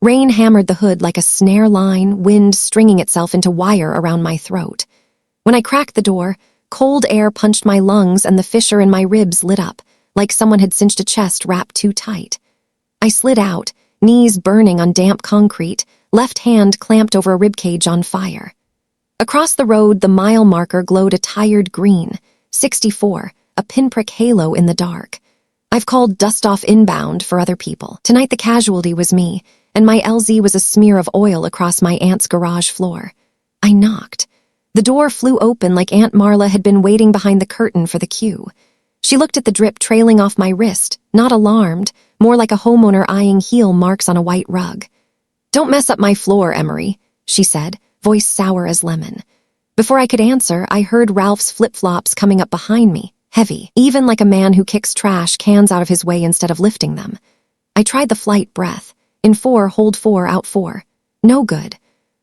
Rain hammered the hood like a snare line, wind stringing itself into wire around my throat. When I cracked the door, cold air punched my lungs and the fissure in my ribs lit up, like someone had cinched a chest wrapped too tight. I slid out, knees burning on damp concrete, left hand clamped over a ribcage on fire. Across the road, the mile marker glowed a tired green, 64, a pinprick halo in the dark. I've called Dustoff inbound for other people. Tonight the casualty was me, and my LZ was a smear of oil across my aunt's garage floor. I knocked. The door flew open like Aunt Marla had been waiting behind the curtain for the cue. She looked at the drip trailing off my wrist, not alarmed, more like a homeowner eyeing heel marks on a white rug. "Don't mess up my floor, Emery," she said, voice sour as lemon. Before I could answer, I heard Ralph's flip-flops coming up behind me, heavy, even like a man who kicks trash cans out of his way instead of lifting them. I tried the flight breath. In 4, hold 4, out 4. No good.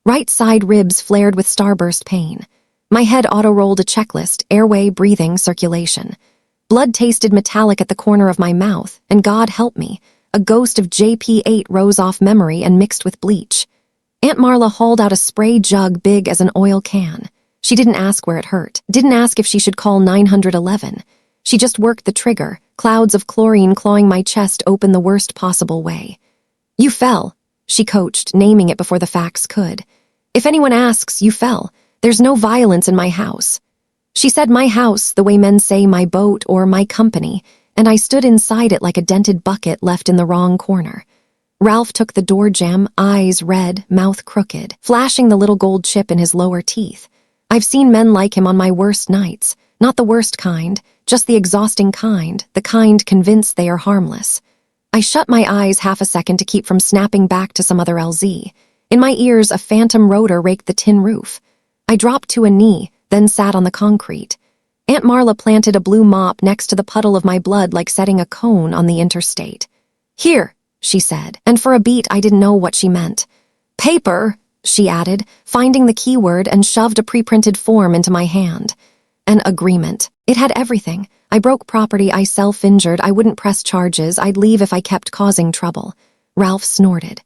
Right side ribs flared with starburst pain. My head auto-rolled a checklist: airway, breathing, circulation. Blood tasted metallic at the corner of my mouth, and God help me, a ghost of JP8 rose off memory and mixed with bleach. Aunt Marla hauled out a spray jug big as an oil can. She didn't ask where it hurt, didn't ask if she should call 911. She just worked the trigger, clouds of chlorine clawing my chest open the worst possible way. "You fell," she coached, naming it before the facts could. "If anyone asks, you fell. There's no violence in my house." She said my house the way men say my boat or my company, and I stood inside it like a dented bucket left in the wrong corner. Ralph took the door jamb, eyes red, mouth crooked, flashing the little gold chip in his lower teeth. I've seen men like him on my worst nights, not the worst kind, just the exhausting kind, the kind convinced they are harmless. I shut my eyes half a second to keep from snapping back to some other LZ. In my ears, a phantom rotor raked the tin roof. I dropped to a knee, then sat on the concrete. Aunt Marla planted a blue mop next to the puddle of my blood like setting a cone on the interstate. "Here," she said, and for a beat I didn't know what she meant. "Paper," she added, finding the keyword and shoved a pre-printed form into my hand. An agreement. It had everything. I broke property, I self-injured, I wouldn't press charges, I'd leave if I kept causing trouble. Ralph snorted.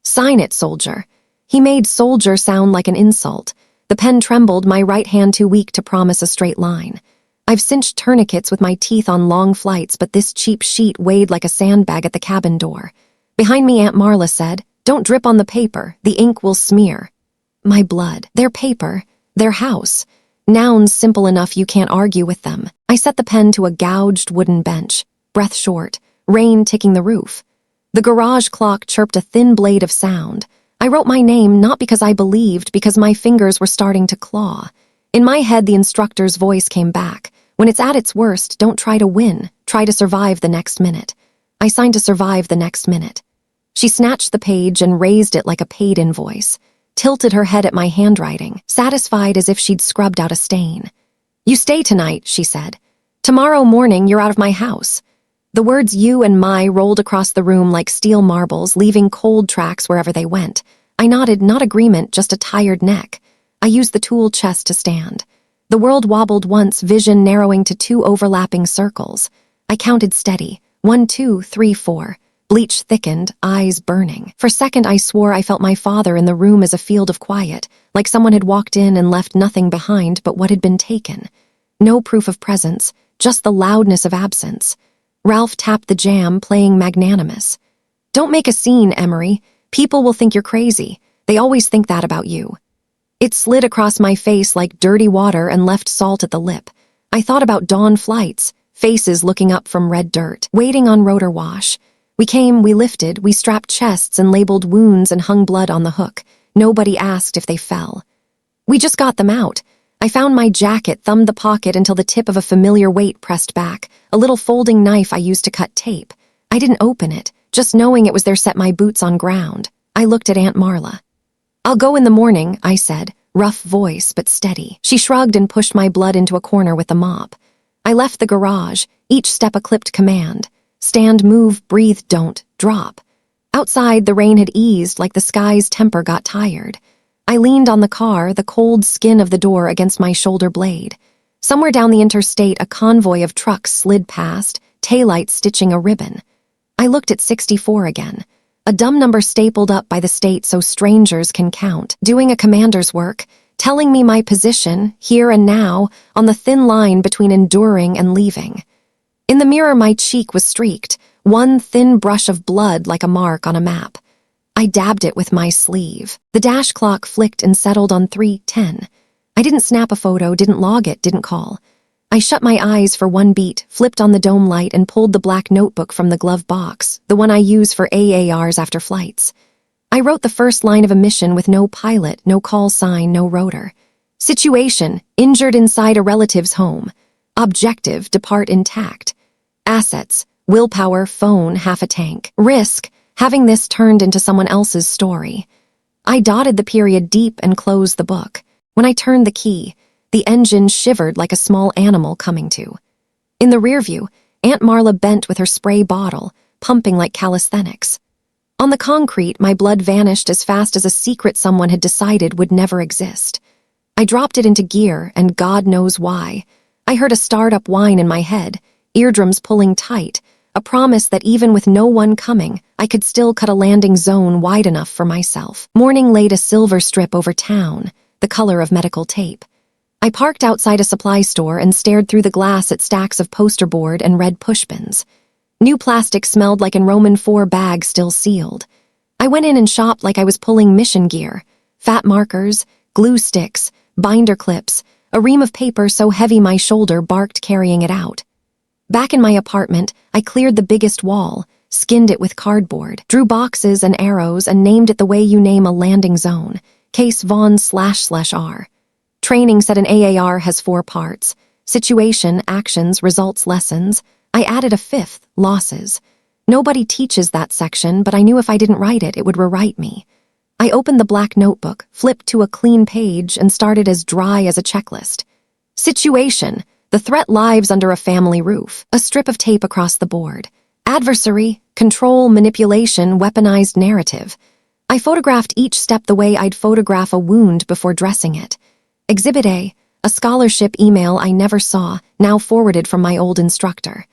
"Sign it, soldier." He made soldier sound like an insult. The pen trembled, my right hand too weak to promise a straight line. I've cinched tourniquets with my teeth on long flights, but this cheap sheet weighed like a sandbag at the cabin door. Behind me, Aunt Marla said, "Don't drip on the paper, the ink will smear." My blood, their paper, their house. Nouns simple enough you can't argue with them. I set the pen to a gouged wooden bench, breath short, rain ticking the roof. The garage clock chirped a thin blade of sound. I wrote my name not because I believed, because my fingers were starting to claw. In my head, the instructor's voice came back. When it's at its worst, don't try to win, try to survive the next minute. I signed to survive the next minute. She snatched the page and raised it like a paid invoice, tilted her head at my handwriting, satisfied as if she'd scrubbed out a stain. "You stay tonight," she said. "Tomorrow morning, you're out of my house." The words "you" and "my" rolled across the room like steel marbles, leaving cold tracks wherever they went. I nodded, not agreement, just a tired neck. I used the tool chest to stand. The world wobbled once, vision narrowing to 2 overlapping circles. I counted steady. 1, 2, 3, 4. Bleach thickened, eyes burning. For a second I swore I felt my father in the room as a field of quiet, like someone had walked in and left nothing behind but what had been taken. No proof of presence, just the loudness of absence. Ralph tapped the jam, playing magnanimous. "Don't make a scene, Emery. People will think you're crazy. They always think that about you." It slid across my face like dirty water and left salt at the lip. I thought about dawn flights, faces looking up from red dirt, waiting on rotor wash. We came, we lifted, we strapped chests and labeled wounds and hung blood on the hook. Nobody asked if they fell. We just got them out. I found my jacket, thumbed the pocket until the tip of a familiar weight pressed back, a little folding knife I used to cut tape. I didn't open it, just knowing it was there set my boots on ground. I looked at Aunt Marla. "I'll go in the morning," I said, rough voice but steady. She shrugged and pushed my blood into a corner with the mop. I left the garage, each step a clipped command. Stand, move, breathe, don't, drop. Outside, the rain had eased like the sky's temper got tired. I leaned on the car, the cold skin of the door against my shoulder blade. Somewhere down the interstate, a convoy of trucks slid past, taillights stitching a ribbon. I looked at 64 again. a dumb number stapled up by the state so strangers can count, doing a commander's work, telling me my position, here and now, on the thin line between enduring and leaving. In the mirror, my cheek was streaked, one thin brush of blood like a mark on a map. I dabbed it with my sleeve. The dash clock flicked and settled on 3:10. I didn't snap a photo, didn't log it, didn't call. I shut my eyes for one beat, flipped on the dome light, and pulled the black notebook from the glove box, the one I use for AARs after flights. I wrote the first line of a mission with no pilot, no call sign, no rotor. Situation: injured inside a relative's home. Objective: depart intact. Assets: willpower, phone, half a tank. Risk: having this turned into someone else's story. I dotted the period deep and closed the book. When I turned the key, the engine shivered like a small animal coming to. In the rear view, Aunt Marla bent with her spray bottle, pumping like calisthenics. On the concrete, my blood vanished as fast as a secret someone had decided would never exist. I dropped it into gear, and God knows why. I heard a startup whine in my head, eardrums pulling tight, a promise that even with no one coming, I could still cut a landing zone wide enough for myself. Morning laid a silver strip over town, the color of medical tape. I parked outside a supply store and stared through the glass at stacks of poster board and red pushpins. New plastic smelled like in Roman IV bags still sealed. I went in and shopped like I was pulling mission gear. Fat markers, glue sticks, binder clips, a ream of paper so heavy my shoulder barked carrying it out. Back in my apartment, I cleared the biggest wall, skinned it with cardboard, drew boxes and arrows, and named it the way you name a landing zone, Case Vaughn//R. Training said an AAR has 4 parts: situation, actions, results, lessons. I added a 5th, losses. Nobody teaches that section, but I knew if I didn't write it, it would rewrite me. I opened the black notebook, flipped to a clean page, and started as dry as a checklist. Situation: the threat lives under a family roof. A strip of tape across the board. Adversary: control, manipulation, weaponized narrative. I photographed each step the way I'd photograph a wound before dressing it. Exhibit A, a scholarship email I never saw, now forwarded from my old instructor.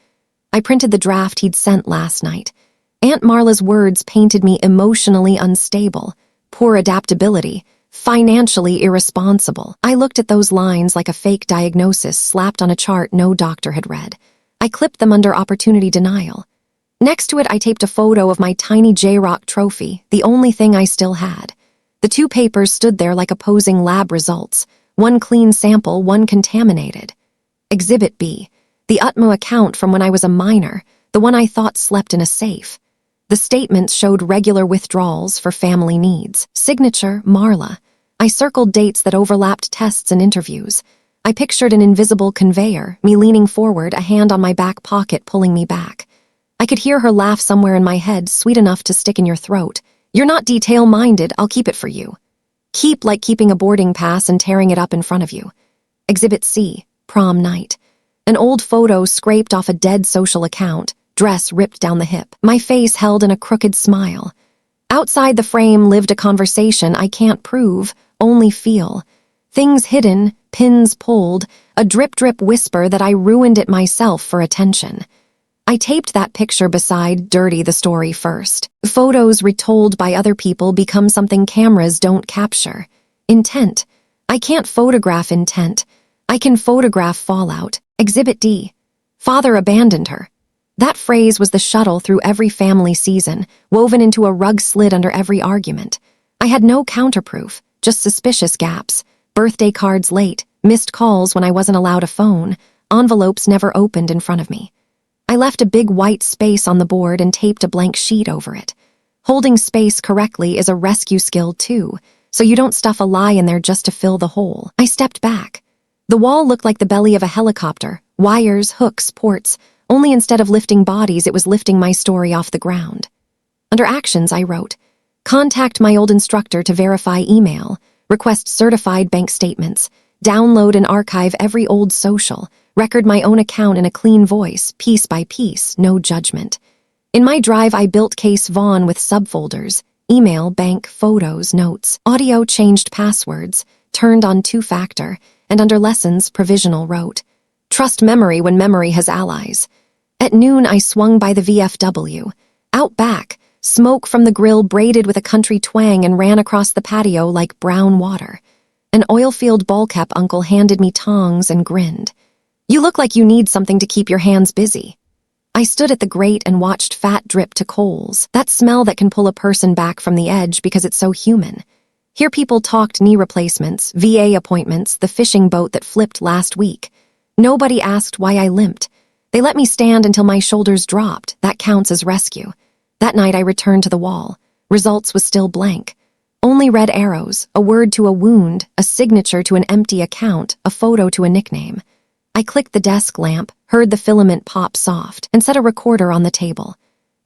I printed the draft he'd sent last night. Aunt Marla's words painted me emotionally unstable, poor adaptability, financially irresponsible. I looked at those lines like a fake diagnosis slapped on a chart no doctor had read. I clipped them under opportunity denial. Next to it, I taped a photo of my tiny J-Rock trophy, the only thing I still had. The 2 papers stood there like opposing lab results. One clean sample, one contaminated. Exhibit B, the UTMO account from when I was a minor, the one I thought slept in a safe. The statements showed regular withdrawals for family needs. Signature, Marla. I circled dates that overlapped tests and interviews. I pictured an invisible conveyor, me leaning forward, a hand on my back pocket pulling me back. I could hear her laugh somewhere in my head, sweet enough to stick in your throat. You're not detail-minded, I'll keep it for you. Keep like keeping a boarding pass and tearing it up in front of you. Exhibit C, prom night. An old photo scraped off a dead social account, dress ripped down the hip. My face held in a crooked smile. Outside the frame lived a conversation I can't prove, only feel. Things hidden, pins pulled, a drip-drip whisper that I ruined it myself for attention. I taped that picture beside Dirty the Story first. Photos retold by other people become something cameras don't capture. Intent. I can't photograph intent. I can photograph fallout. Exhibit D. Father abandoned her. That phrase was the shuttle through every family season, woven into a rug slid under every argument. I had no counterproof, just suspicious gaps. Birthday cards late, missed calls when I wasn't allowed a phone, envelopes never opened in front of me. I left a big white space on the board and taped a blank sheet over it. Holding space correctly is a rescue skill too, so you don't stuff a lie in there just to fill the hole. I stepped back. The wall looked like the belly of a helicopter, wires, hooks, ports, only instead of lifting bodies, it was lifting my story off the ground. Under actions, I wrote, contact my old instructor to verify email, request certified bank statements, download and archive every old social, record my own account in a clean voice, piece by piece, no judgment. In my drive, I built Case Vaughn with subfolders, email, bank, photos, notes, audio, changed passwords, turned on 2-factor, and under lessons, provisional wrote, trust memory when memory has allies. At noon, I swung by the VFW. Out back, Smoke from the grill braided with a country twang and ran across the patio like brown water. An oil-filled ballcap uncle handed me tongs and grinned. "You look like you need something to keep your hands busy." I stood at the grate and watched fat drip to coals, that smell that can pull a person back from the edge because it's so human. Here people talked knee replacements, VA appointments, the fishing boat that flipped last week. Nobody asked why I limped. They let me stand until my shoulders dropped. That counts as rescue. That night I returned to the wall. Results was still blank. Only red arrows, a word to a wound, a signature to an empty account, a photo to a nickname. I clicked the desk lamp, heard the filament pop soft, and set a recorder on the table.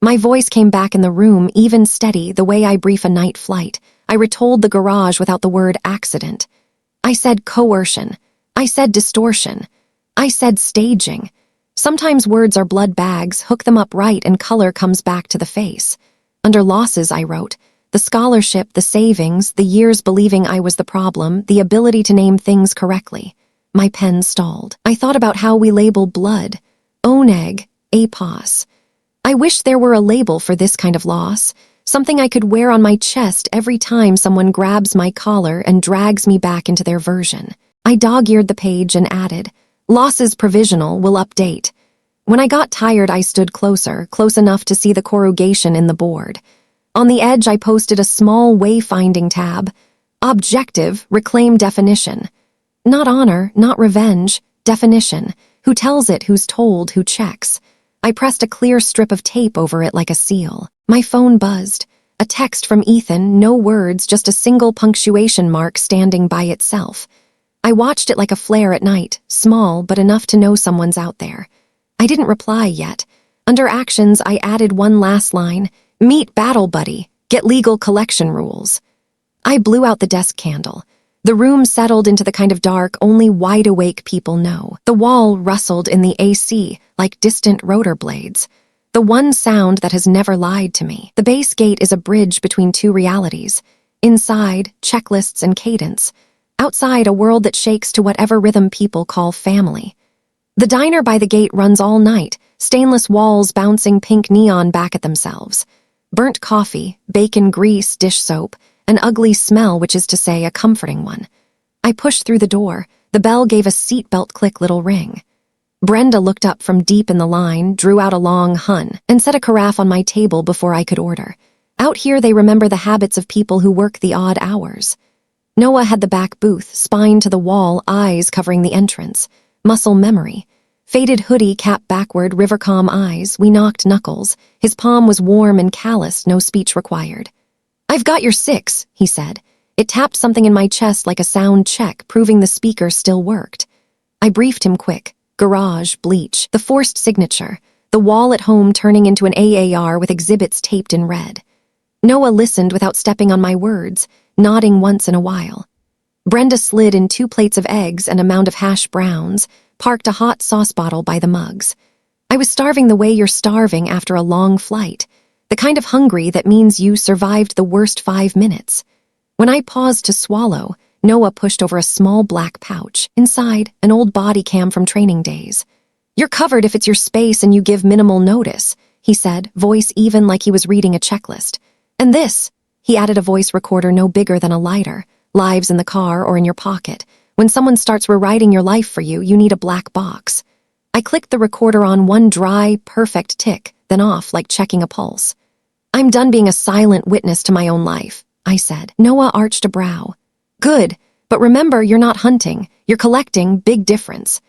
My voice came back in the room, even steady, the way I brief a night flight. I retold the garage without the word accident. I said coercion. I said distortion. I said staging. Sometimes words are blood bags, hook them up right and color comes back to the face. Under losses, I wrote, the scholarship, the savings, the years believing I was the problem, the ability to name things correctly. My pen stalled. I thought about how we label blood. Oneg, apos. I wish there were a label for this kind of loss, something I could wear on my chest every time someone grabs my collar and drags me back into their version. I dog-eared the page and added, "Losses provisional, will update." When I got tired, I stood closer, close enough to see the corrugation in the board. On the edge, I posted a small wayfinding tab. Objective, reclaim definition. Not honor, not revenge, definition. Who tells it, who's told, who checks. I pressed a clear strip of tape over it like a seal. My phone buzzed. A text from Ethan, no words, just a single punctuation mark standing by itself. I watched it like a flare at night, small but enough to know someone's out there. I didn't reply yet. Under actions, I added one last line, "Meet battle buddy, get legal collection rules." I blew out the desk candle. The room settled into the kind of dark only wide-awake people know. The wall rustled in the AC like distant rotor blades. The one sound that has never lied to me. The base gate is a bridge between two realities. Inside, checklists and cadence. Outside, a world that shakes to whatever rhythm people call family. The diner by the gate runs all night, stainless walls bouncing pink neon back at themselves. Burnt coffee, bacon grease, dish soap, an ugly smell, which is to say a comforting one. I pushed through the door. The bell gave a seatbelt click little ring. Brenda looked up from deep in the line, drew out a long hun, and set a carafe on my table before I could order. Out here they remember the habits of people who work the odd hours. Noah had the back booth, spine to the wall, eyes covering the entrance. Muscle memory. Faded hoodie, cap backward, Rivercom eyes. We knocked knuckles. His palm was warm and calloused, no speech required. "I've got your 6, he said. It tapped something in my chest like a sound check, proving the speaker still worked. I briefed him quick. Garage, bleach, the forced signature, the wall at home turning into an AAR with exhibits taped in red. Noah listened without stepping on my words, nodding once in a while. Brenda slid in 2 plates of eggs and a mound of hash browns, parked a hot sauce bottle by the mugs. I was starving the way you're starving after a long flight. The kind of hungry that means you survived the worst 5 minutes. When I paused to swallow, Noah pushed over a small black pouch. Inside, an old body cam from training days. "You're covered if it's your space and you give minimal notice," he said, voice even like he was reading a checklist. "And this," he added, a voice recorder no bigger than a lighter, lives in the car or in your pocket. When someone starts rewriting your life for you, you need a black box. I clicked the recorder on one dry, perfect tick, then off like checking a pulse. "I'm done being a silent witness to my own life," I said. Noah arched a brow. "Good, but remember you're not hunting, you're collecting, big difference."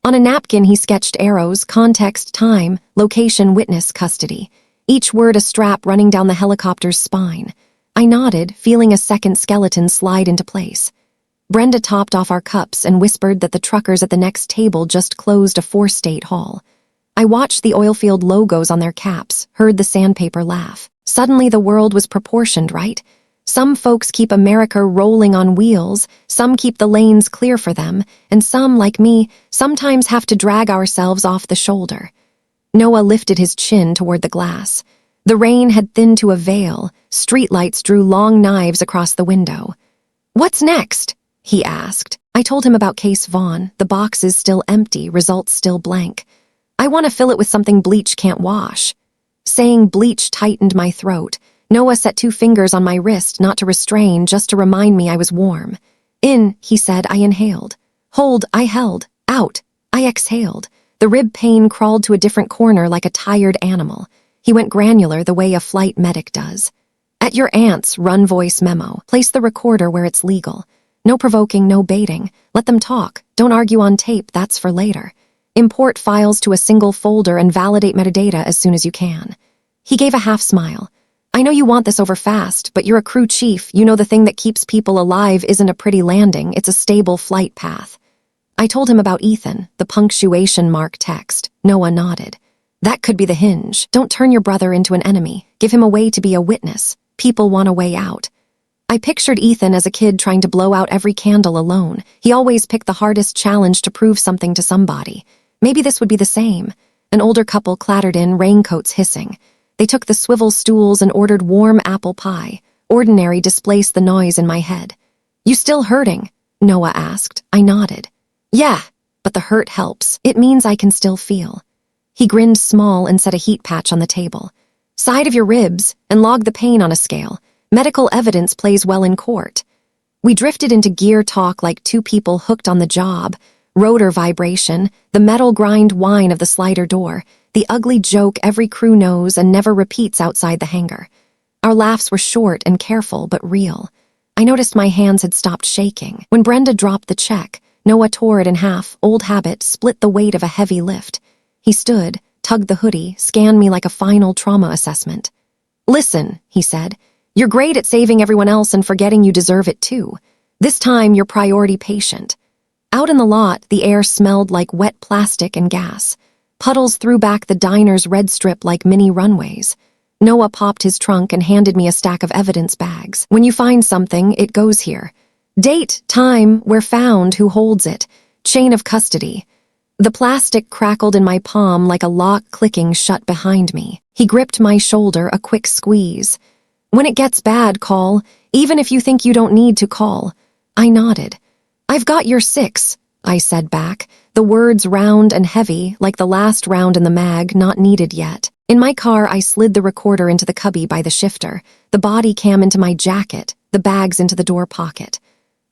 On a napkin he sketched arrows, context, time, location, witness, custody. Each word a strap running down the helicopter's spine. I nodded, feeling a second skeleton slide into place. Brenda topped off our cups and whispered that the truckers at the next table just closed a 4-state haul. I watched the oilfield logos on their caps, heard the sandpaper laugh. Suddenly the world was proportioned, right? Some folks keep America rolling on wheels, some keep the lanes clear for them, and some, like me, sometimes have to drag ourselves off the shoulder. Noah lifted his chin toward the glass. The rain had thinned to a veil. Streetlights drew long knives across the window. "What's next?" he asked. I told him about Case Vaughn, the box is still empty, results still blank. "I want to fill it with something bleach can't wash." Saying bleach tightened my throat. Noah set 2 fingers on my wrist, not to restrain, just to remind me I was warm. In, he said. I inhaled. Hold, I held. Out, I exhaled. The rib pain crawled to a different corner like a tired animal. He went granular the way a flight medic does. At your aunt's, run voice memo. Place the recorder where it's legal. No provoking, no baiting. Let them talk. Don't argue on tape, that's for later. Import files to a single folder and validate metadata as soon as you can. He gave a half smile. I know you want this over fast, but you're a crew chief. You know the thing that keeps people alive isn't a pretty landing, it's a stable flight path. I told him about Ethan, the punctuation mark text. Noah nodded. That could be the hinge. Don't turn your brother into an enemy. Give him a way to be a witness. People want a way out. I pictured Ethan as a kid trying to blow out every candle alone. He always picked the hardest challenge to prove something to somebody. Maybe this would be the same. An older couple clattered in, raincoats hissing. They took the swivel stools and ordered warm apple pie. Ordinary displaced the noise in my head. You still hurting? Noah asked. I nodded. Yeah, but the hurt helps. It means I can still feel. He grinned small and set a heat patch on the table. Side of your ribs, and log the pain on a scale. Medical evidence plays well in court. We drifted into gear talk like 2 people hooked on the job. Rotor vibration, the metal grind whine of the slider door, the ugly joke every crew knows and never repeats outside the hangar. Our laughs were short and careful, but real. I noticed my hands had stopped shaking. When Brenda dropped the check, Noah tore it in half, old habit, split the weight of a heavy lift. He stood, tugged the hoodie, scanned me like a final trauma assessment. Listen, he said, you're great at saving everyone else and forgetting you deserve it too. This time, you're priority patient. Out in the lot, the air smelled like wet plastic and gas. Puddles threw back the diner's red strip like mini runways. Noah popped his trunk and handed me a stack of evidence bags. When you find something, it goes here. Date, time, where found, who holds it. Chain of custody. The plastic crackled in my palm like a lock clicking shut behind me. He gripped my shoulder, a quick squeeze. When it gets bad, call, even if you think you don't need to call. I nodded. I've got your 6, I said back, the words round and heavy, like the last round in the mag, not needed yet. In my car, I slid the recorder into the cubby by the shifter, the body cam into my jacket, the bags into the door pocket.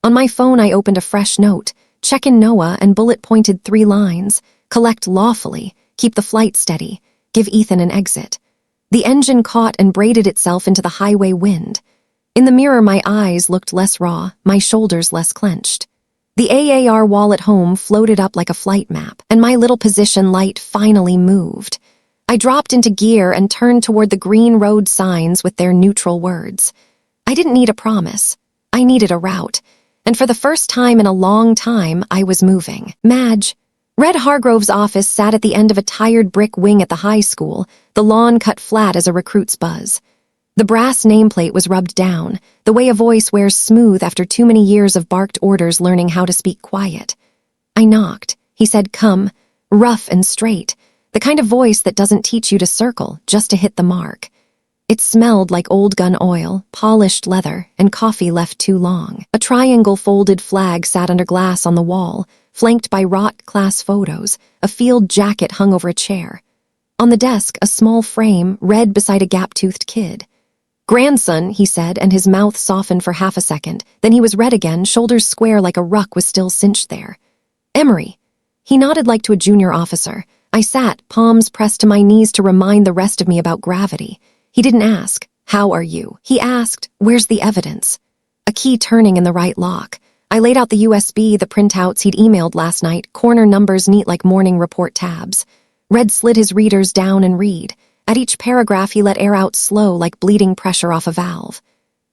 On my phone, I opened a fresh note. Check in Noah and bullet-pointed 3 lines. Collect lawfully. Keep the flight steady. Give Ethan an exit. The engine caught and braided itself into the highway wind. In the mirror, my eyes looked less raw, my shoulders less clenched. The AAR wall at home floated up like a flight map, and my little position light finally moved. I dropped into gear and turned toward the green road signs with their neutral words. I didn't need a promise. I needed a route. And for the first time in a long time, I was moving. Madge. Red Hargrove's office sat at the end of a tired brick wing at the high school, the lawn cut flat as a recruit's buzz. The brass nameplate was rubbed down, the way a voice wears smooth after too many years of barked orders learning how to speak quiet. I knocked. He said, come, rough and straight, the kind of voice that doesn't teach you to circle, just to hit the mark. It smelled like old gun oil, polished leather, and coffee left too long. A triangle folded flag sat under glass on the wall, flanked by wrought class photos, a field jacket hung over a chair. On the desk, a small frame, red beside a gap-toothed kid. Grandson, he said, and his mouth softened for half a second. Then he was red again, shoulders square like a ruck was still cinched there. Emery. He nodded like to a junior officer. I sat, palms pressed to my knees to remind the rest of me about gravity. He didn't ask, how are you? He asked, where's the evidence? A key turning in the right lock. I laid out the USB, the printouts he'd emailed last night, corner numbers neat like morning report tabs. Red slid his readers down and read. At each paragraph, he let air out slow like bleeding pressure off a valve.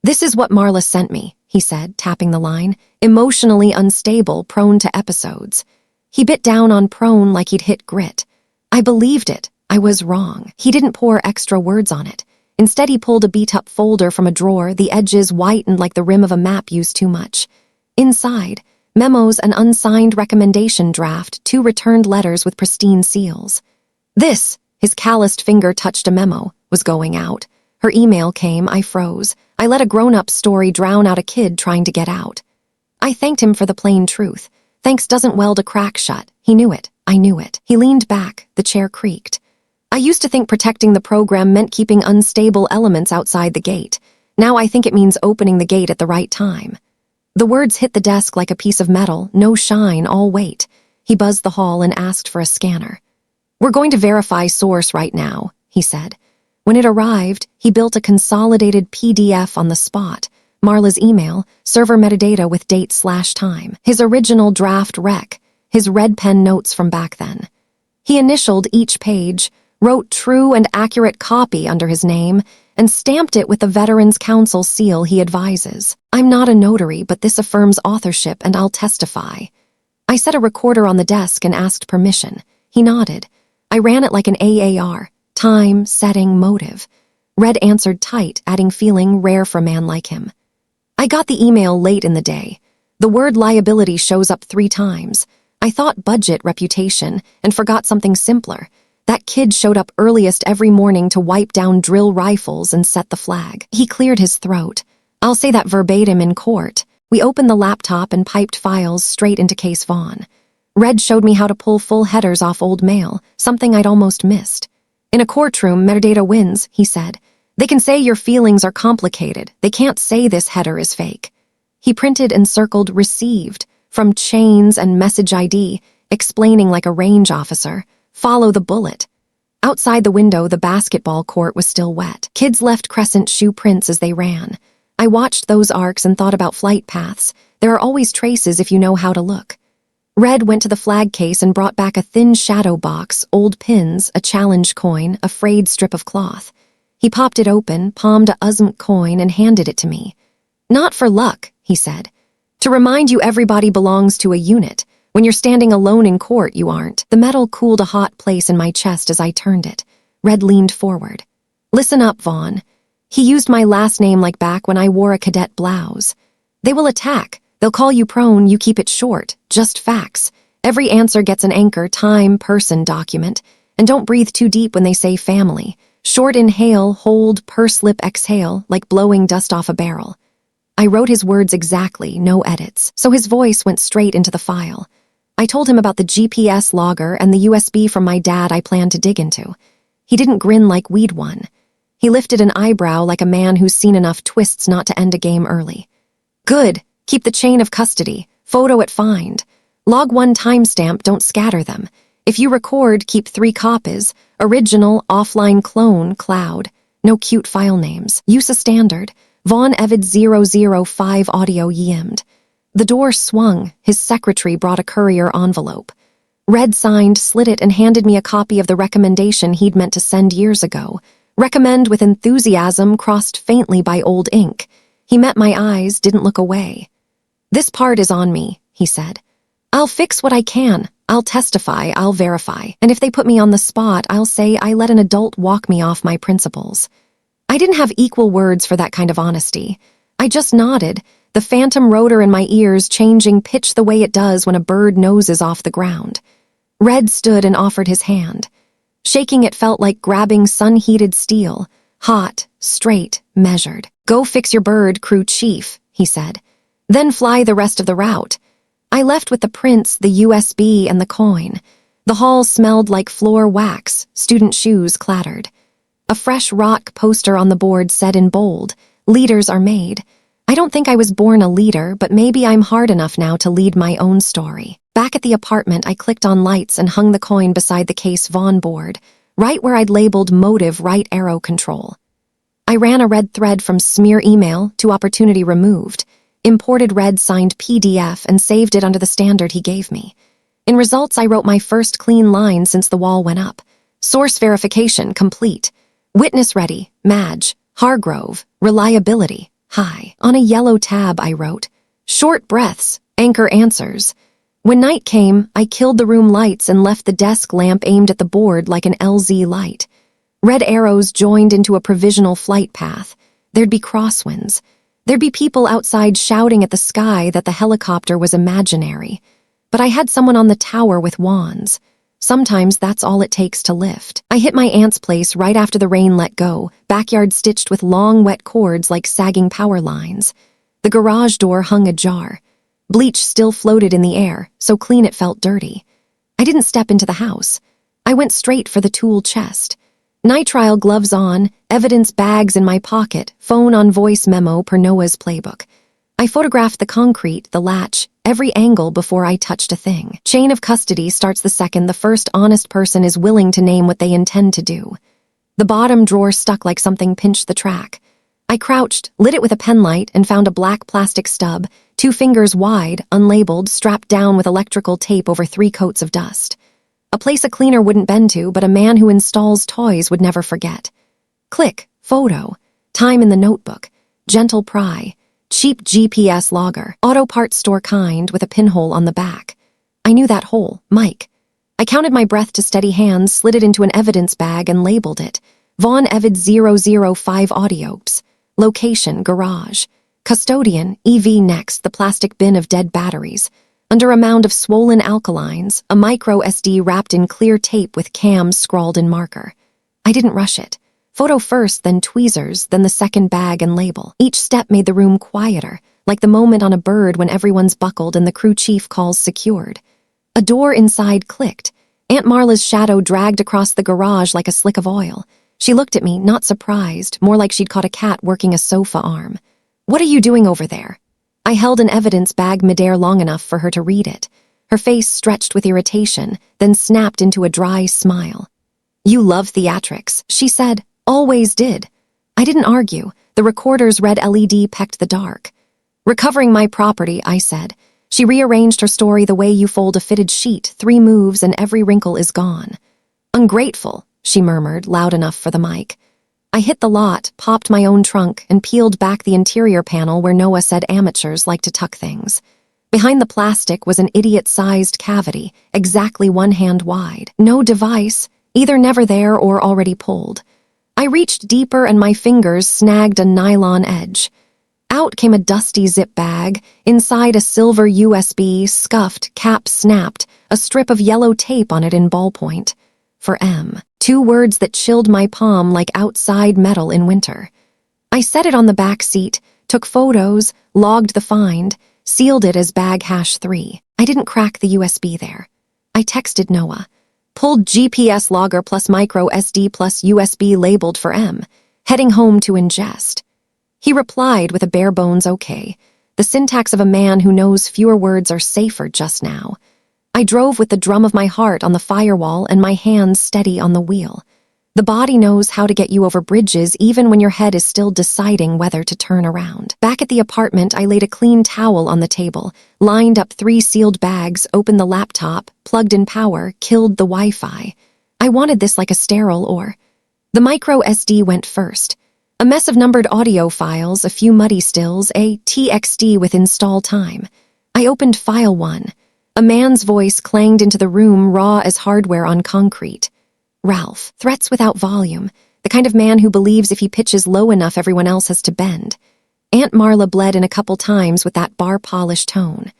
This is what Marla sent me, he said, tapping the line. Emotionally unstable, prone to episodes. He bit down on prone like he'd hit grit. I believed it. I was wrong. He didn't pour extra words on it. Instead, he pulled a beat-up folder from a drawer, the edges whitened like the rim of a map used too much. Inside, memos, an unsigned recommendation draft, 2 returned letters with pristine seals. This, his calloused finger touched a memo, was going out. Her email came, I froze. I let a grown-up story drown out a kid trying to get out. I thanked him for the plain truth. Thanks doesn't weld a crack shut. He knew it. I knew it. He leaned back. The chair creaked. I used to think protecting the program meant keeping unstable elements outside the gate. Now I think it means opening the gate at the right time. The words hit the desk like a piece of metal, no shine, all weight. He buzzed the hall and asked for a scanner. We're going to verify source right now, he said. When it arrived, he built a consolidated PDF on the spot. Marla's email, server metadata with date/time, his original draft rec, his red pen notes from back then. He initialed each page, wrote true and accurate copy under his name, and stamped it with the Veterans Council seal he advises. I'm not a notary, but this affirms authorship and I'll testify. I set a recorder on the desk and asked permission. He nodded. I ran it like an AAR, time, setting, motive. Red answered tight, adding feeling rare for a man like him. I got the email late in the day. The word liability shows up 3 times. I thought budget, reputation, and forgot something simpler. That kid showed up earliest every morning to wipe down drill rifles and set the flag. He cleared his throat. I'll say that verbatim in court. We opened the laptop and piped files straight into Case Vaughn. Red showed me how to pull full headers off old mail, something I'd almost missed. In a courtroom, metadata wins, he said. They can say your feelings are complicated. They can't say this header is fake. He printed and circled received from chains and message ID, explaining like a range officer. Follow the bullet. Outside the window, the basketball court was still wet. Kids left crescent shoe prints as they ran. I watched those arcs and thought about flight paths. There are always traces if you know how to look. Red went to the flag case and brought back a thin shadow box, old pins, a challenge coin, a frayed strip of cloth. He popped it open, palmed a USM coin, and handed it to me. Not for luck, he said. To remind you everybody belongs to a unit. When you're standing alone in court, you aren't. The metal cooled a hot place in my chest as I turned it. Red leaned forward. Listen up, Vaughn. He used my last name like back when I wore a cadet blouse. They will attack. They'll call you prone, you keep it short. Just facts. Every answer gets an anchor, time, person, document. And don't breathe too deep when they say family. Short inhale, hold, purse lip exhale, like blowing dust off a barrel. I wrote his words exactly, no edits, so his voice went straight into the file. I told him about the GPS logger and the USB from my dad I planned to dig into. He didn't grin like we'd won. He lifted an eyebrow like a man who's seen enough twists not to end a game early. Good. Keep the chain of custody. Photo at find. Log 1 timestamp, don't scatter them. If you record, keep 3 copies. Original, offline, clone, cloud. No cute file names. Use a standard. Vaughn Evid 005 audio yimmed. The door swung. His secretary brought a courier envelope. Red signed, slid it, and handed me a copy of the recommendation he'd meant to send years ago. Recommend with enthusiasm crossed faintly by old ink. He met my eyes, didn't look away. This part is on me, he said. I'll fix what I can. I'll testify, I'll verify. And if they put me on the spot, I'll say I let an adult walk me off my principles. I didn't have equal words for that kind of honesty. I just nodded, the phantom rotor in my ears changing pitch the way it does when a bird noses off the ground. Red stood and offered his hand. Shaking it felt like grabbing sun-heated steel. Hot, straight, measured. Go fix your bird, crew chief, he said. Then fly the rest of the route. I left with the prints, the USB, and the coin. The hall smelled like floor wax, student shoes clattered. A fresh rock poster on the board said in bold, "Leaders are made." I don't think I was born a leader, but maybe I'm hard enough now to lead my own story. Back at the apartment, I clicked on lights and hung the coin beside the Case Vaughn board, right where I'd labeled motive right arrow control. I ran a red thread from smear email to opportunity removed, imported Red signed PDF, and saved it under the standard he gave me. In results, I wrote my first clean line since the wall went up. Source verification complete. Witness ready, Madge, Hargrove, reliability, high. On a yellow tab, I wrote, short breaths, anchor answers. When night came, I killed the room lights and left the desk lamp aimed at the board like an LZ light. Red arrows joined into a provisional flight path. There'd be crosswinds. There'd be people outside shouting at the sky that the helicopter was imaginary. But I had someone on the tower with wands. Sometimes that's all it takes to lift. I hit my aunt's place right after the rain let go, backyard stitched with long, wet cords like sagging power lines. The garage door hung ajar. Bleach still floated in the air, so clean it felt dirty. I didn't step into the house. I went straight for the tool chest. Nitrile gloves on, evidence bags in my pocket, phone on voice memo per Noah's playbook. I photographed the concrete, the latch, every angle before I touched a thing. Chain of custody starts the second the first honest person is willing to name what they intend to do. The bottom drawer stuck like something pinched the track. I crouched, lit it with a penlight, and found a black plastic stub, 2 fingers wide, unlabeled, strapped down with electrical tape over 3 coats of dust. A place a cleaner wouldn't bend to, but a man who installs toys would never forget. Click, photo, time in the notebook, gentle pry, cheap GPS logger, auto parts store kind with a pinhole on the back. I knew that hole, Mike. I counted my breath to steady hands, slid it into an evidence bag, and labeled it. Von Evid 005 Audiopes. Location, garage. Custodian, EV next, the plastic bin of dead batteries. Under a mound of swollen alkalines, a micro SD wrapped in clear tape with cams scrawled in marker. I didn't rush it. Photo first, then tweezers, then the second bag and label. Each step made the room quieter, like the moment on a bird when everyone's buckled and the crew chief calls secured. A door inside clicked. Aunt Marla's shadow dragged across the garage like a slick of oil. She looked at me, not surprised, more like she'd caught a cat working a sofa arm. "What are you doing over there?" I held an evidence bag midair long enough for her to read it. Her face stretched with irritation, then snapped into a dry smile. "You love theatrics," she said. "Always did." I didn't argue. The recorder's red LED pecked the dark. "Recovering my property," I said. She rearranged her story the way you fold a fitted sheet, 3 moves and every wrinkle is gone. "Ungrateful," she murmured, loud enough for the mic. I hit the lot, popped my own trunk, and peeled back the interior panel where Noah said amateurs like to tuck things. Behind the plastic was an idiot-sized cavity, exactly 1 hand wide. No device, either never there or already pulled. I reached deeper and my fingers snagged a nylon edge. Out came a dusty zip bag, inside a silver USB, scuffed, cap snapped, a strip of yellow tape on it in ballpoint. For M. 2 words that chilled my palm like outside metal in winter. I set it on the back seat, took photos, logged the find, sealed it as bag #3. I didn't crack the USB there. I texted Noah. Pulled GPS logger plus micro SD plus USB labeled for M, heading home to ingest. He replied with a bare bones okay, the syntax of a man who knows fewer words are safer just now. I drove with the drum of my heart on the firewall and my hands steady on the wheel. The body knows how to get you over bridges even when your head is still deciding whether to turn around. Back at the apartment, I laid a clean towel on the table, lined up 3 sealed bags, opened the laptop, plugged in power, killed the Wi-Fi. I wanted this like a sterile or... The micro SD went first. A mess of numbered audio files, a few muddy stills, a TXT with install time. I opened file 1. A man's voice clanged into the room, raw as hardware on concrete. Ralph, threats without volume, the kind of man who believes if he pitches low enough everyone else has to bend. Aunt Marla bled in a couple times with that bar-polished tone.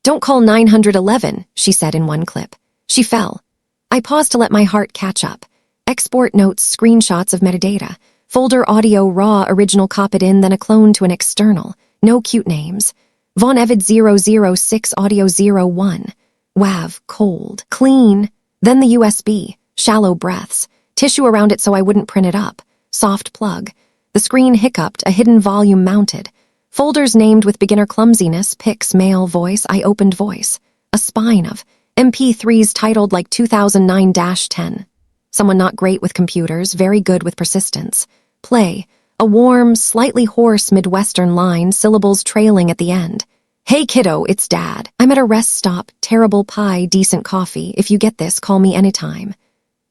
"Don't call 911, she said in one clip. She fell. I paused to let my heart catch up. Export notes, screenshots of metadata. Folder audio raw, original copied in, then a clone to an external. No cute names. Von Evid 006 audio 01. WAV, cold. Clean. Then the USB. Shallow breaths. Tissue around it so I wouldn't print it up. Soft plug. The screen hiccuped, a hidden volume mounted. Folders named with beginner clumsiness, pics, mail, voice. I opened voice. A spine of MP3s titled like 2009-10. Someone not great with computers, very good with persistence. Play. A warm, slightly hoarse Midwestern line, syllables trailing at the end. "Hey kiddo, it's Dad. I'm at a rest stop, terrible pie, decent coffee. If you get this, call me anytime."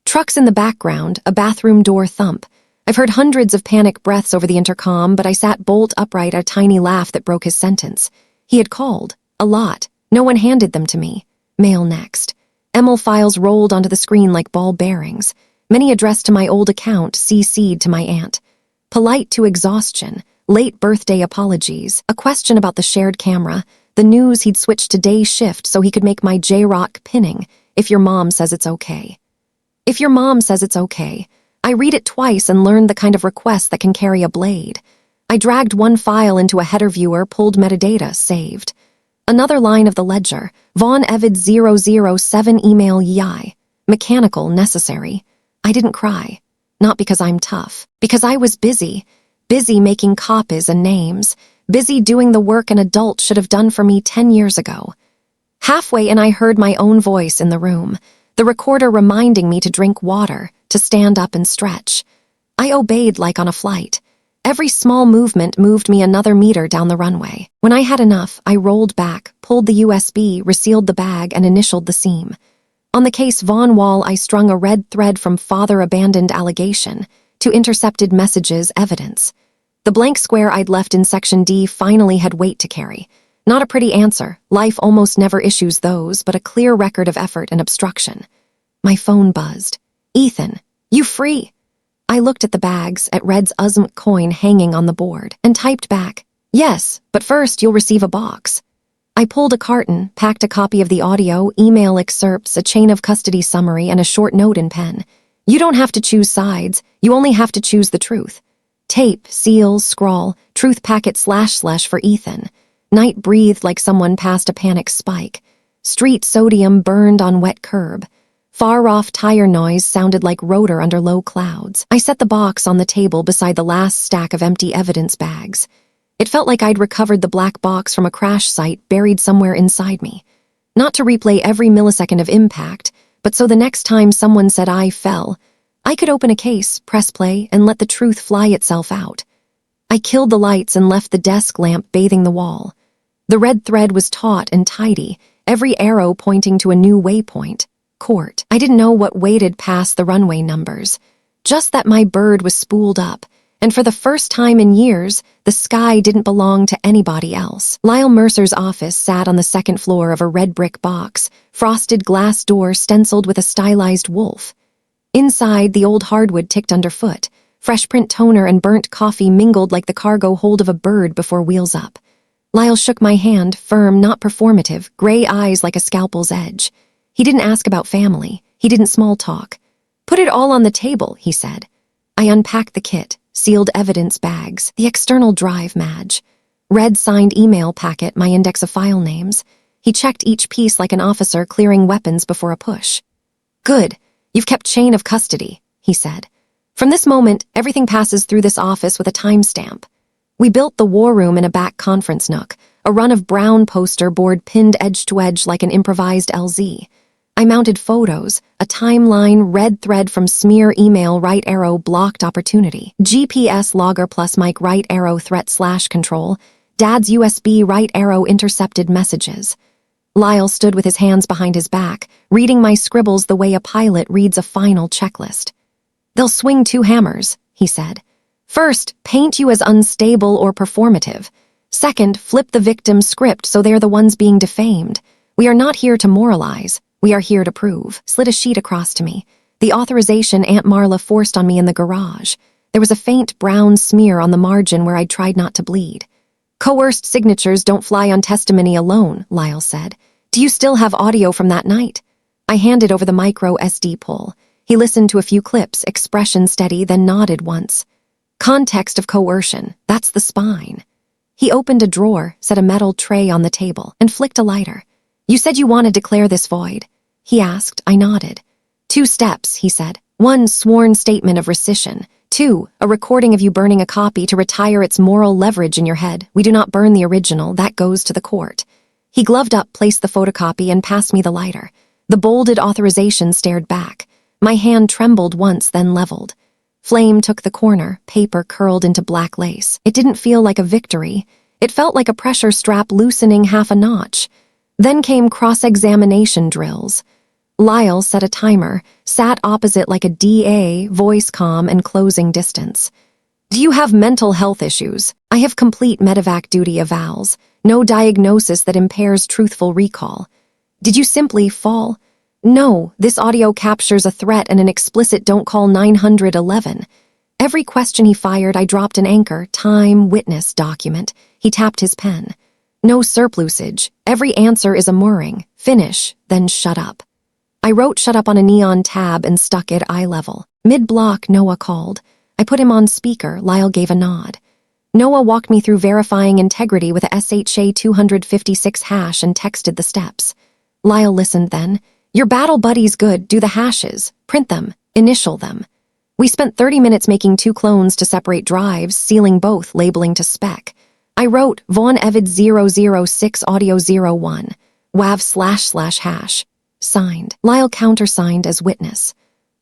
Trucks in the background, a bathroom door thump. I've heard hundreds of panic breaths over the intercom, but I sat bolt upright, a tiny laugh that broke his sentence. He had called. A lot. No one handed them to me. Mail next. Emil files rolled onto the screen like ball bearings. Many addressed to my old account, CC'd to my aunt. Polite to exhaustion. Late birthday apologies. A question about the shared camera. The news he'd switched to day shift so he could make my J-Rock pinning. If your mom says it's okay. If your mom says it's okay. I read it twice and learned the kind of request that can carry a blade. I dragged one file into a header viewer, pulled metadata, saved. Another line of the ledger. Von Evid 007 email yi. Mechanical, necessary. I didn't cry. not because I'm tough, because I was busy making copies and names, busy doing the work an adult should have done for me 10 years ago. Halfway in, I heard my own voice in the room, the recorder reminding me to drink water, to stand up and stretch. I obeyed like on a flight. Every small movement moved me another meter down the runway. When I had enough, I rolled back, pulled the USB, resealed the bag, and initialed the seam. On the case Vaughn wall, I strung a red thread from father abandoned allegation to intercepted messages evidence. The blank square I'd left in Section D finally had weight to carry. Not a pretty answer, life almost never issues those, but a clear record of effort and obstruction. My phone buzzed. Ethan, you free? I looked at the bags, at Red's USM coin hanging on the board, and typed back, yes, but first you'll receive a box. I pulled a carton, packed a copy of the audio, email excerpts, a chain of custody summary, and a short note in pen. You don't have to choose sides, you only have to choose the truth. Tape, seals, scrawl, truth packet / for Ethan. Night breathed like someone passed a panic spike. Street sodium burned on wet curb. Far-off tire noise sounded like rotor under low clouds. I set the box on the table beside the last stack of empty evidence bags. It felt like I'd recovered the black box from a crash site buried somewhere inside me. Not to replay every millisecond of impact, but so the next time someone said I fell, I could open a case, press play, and let the truth fly itself out. I killed the lights and left the desk lamp bathing the wall. The red thread was taut and tidy, every arrow pointing to a new waypoint. Court. I didn't know what waited past the runway numbers. Just that my bird was spooled up, and for the first time in years, the sky didn't belong to anybody else. Lyle Mercer's office sat on the second floor of a red brick box, frosted glass door stenciled with a stylized wolf. Inside, the old hardwood ticked underfoot. Fresh print toner and burnt coffee mingled like the cargo hold of a bird before wheels up. Lyle shook my hand, firm, not performative, gray eyes like a scalpel's edge. He didn't ask about family. He didn't small talk. Put it all on the table, he said. I unpacked the kit, sealed evidence bags, the external drive madge. Red signed email packet, my index of file names. He checked each piece like an officer clearing weapons before a push. Good. You've kept chain of custody, he said. From this moment, everything passes through this office with a timestamp. We built the war room in a back conference nook, a run of brown poster board pinned edge to edge like an improvised LZ. I mounted photos, a timeline, red thread from smear email, right arrow blocked opportunity, GPS logger plus mic right arrow threat / control, Dad's USB right arrow intercepted messages. Lyle stood with his hands behind his back, reading my scribbles the way a pilot reads a final checklist. They'll swing 2 hammers, he said. First, paint you as unstable or performative. Second, flip the victim's script so they're the ones being defamed. We are not here to moralize. We are here to prove. Slid a sheet across to me. The authorization Aunt Marla forced on me in the garage. There was a faint brown smear on the margin where I'd tried not to bleed. Coerced signatures don't fly on testimony alone, Lyle said. Do you still have audio from that night? I handed over the micro SD pull. He listened to a few clips, expression steady, then nodded once. Context of coercion, that's the spine. He opened a drawer, set a metal tray on the table, and flicked a lighter. You said you wanted to declare this void. He asked. I nodded. 2 steps, he said. 1, sworn statement of rescission. 2, a recording of you burning a copy to retire its moral leverage in your head. We do not burn the original, that goes to the court. He gloved up, placed the photocopy, and passed me the lighter. The bolded authorization stared back. My hand trembled once, then leveled. Flame took the corner, paper curled into black lace. It didn't feel like a victory. It felt like a pressure strap loosening half a notch. Then came cross-examination drills. Lyle set a timer, sat opposite like a DA, voice calm and closing distance. Do you have mental health issues? I have complete medevac duty avowals. No diagnosis that impairs truthful recall. Did you simply fall? No, this audio captures a threat and an explicit don't call 911. Every question he fired, I dropped an anchor, time, witness, document. He tapped his pen. No surplusage. Every answer is a mooring. Finish, then shut up. I wrote shut up on a neon tab and stuck it eye level. Mid-block, Noah called. I put him on speaker. Lyle gave a nod. Noah walked me through verifying integrity with a SHA 256 hash and texted the steps. Lyle listened then. Your battle buddy's good. Do the hashes. Print them. Initial them. We spent 30 minutes making 2 clones to separate drives, sealing both, labeling to spec. I wrote Vaughn Evid 006 Audio 01, WAV // Signed. Lyle countersigned as witness.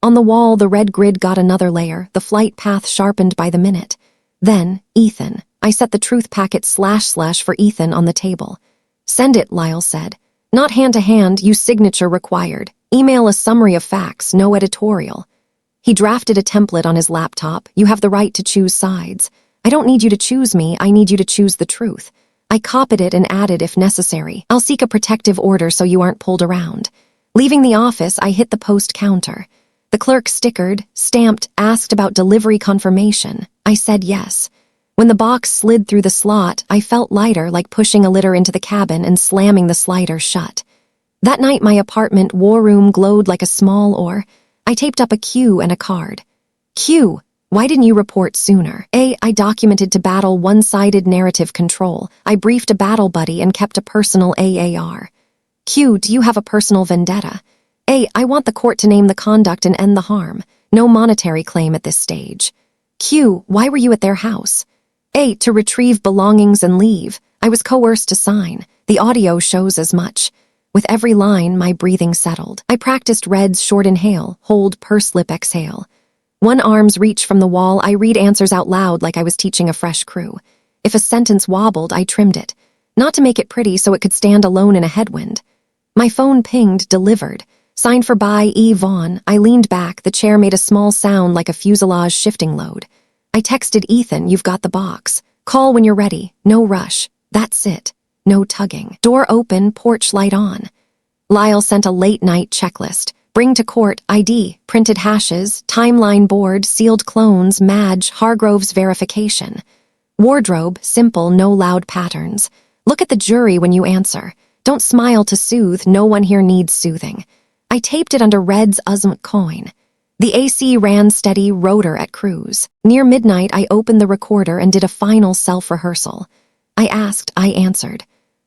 On the wall, the red grid got another layer, the flight path sharpened by the minute. Then, Ethan. I set the truth packet / for Ethan on the table. Send it, Lyle said. Not hand-to-hand, use signature required. Email a summary of facts, no editorial. He drafted a template on his laptop. You have the right to choose sides. I don't need you to choose me, I need you to choose the truth. I copied it and added if necessary. I'll seek a protective order so you aren't pulled around. Leaving the office, I hit the post counter. The clerk stickered, stamped, asked about delivery confirmation. I said yes. When the box slid through the slot, I felt lighter, like pushing a litter into the cabin and slamming the slider shut. That night, my apartment war room glowed like a small ore. I taped up a Q and a card. Q, why didn't you report sooner? A, I documented to battle one-sided narrative control. I briefed a battle buddy and kept a personal AAR. Q, do you have a personal vendetta? A, I want the court to name the conduct and end the harm. No monetary claim at this stage. Q, why were you at their house? A, to retrieve belongings and leave. I was coerced to sign. The audio shows as much. With every line, my breathing settled. I practiced Red's short inhale, hold, purse lip exhale. One arm's reach from the wall, I read answers out loud like I was teaching a fresh crew. If a sentence wobbled, I trimmed it. Not to make it pretty so it could stand alone in a headwind. My phone pinged, delivered. Signed for by E. Vaughn. I leaned back, the chair made a small sound like a fuselage shifting load. I texted Ethan, you've got the box. Call when you're ready, no rush. That's it. No tugging. Door open, porch light on. Lyle sent a late-night checklist. Bring to court, ID, printed hashes, timeline board, sealed clones, Madge, Hargrove's verification. Wardrobe, simple, no loud patterns. Look at the jury when you answer. Don't smile to soothe, no one here needs soothing. I taped it under Red's coin. The AC ran steady, rotor at cruise. Near midnight, I opened the recorder and did a final self-rehearsal. I asked, I answered.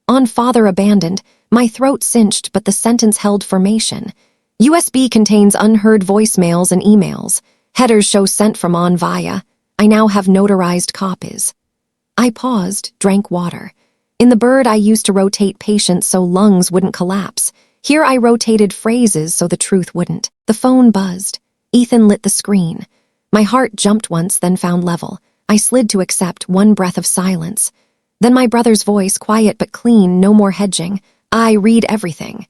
On father abandoned, my throat cinched, but the sentence held formation. USB contains unheard voicemails and emails. Headers show sent from on via. I now have notarized copies. I paused, drank water. In the bird, I used to rotate patients so lungs wouldn't collapse. Here I rotated phrases so the truth wouldn't. The phone buzzed. Ethan lit the screen. My heart jumped once, then found level. I slid to accept, one breath of silence. Then my brother's voice, quiet but clean, no more hedging. I read everything.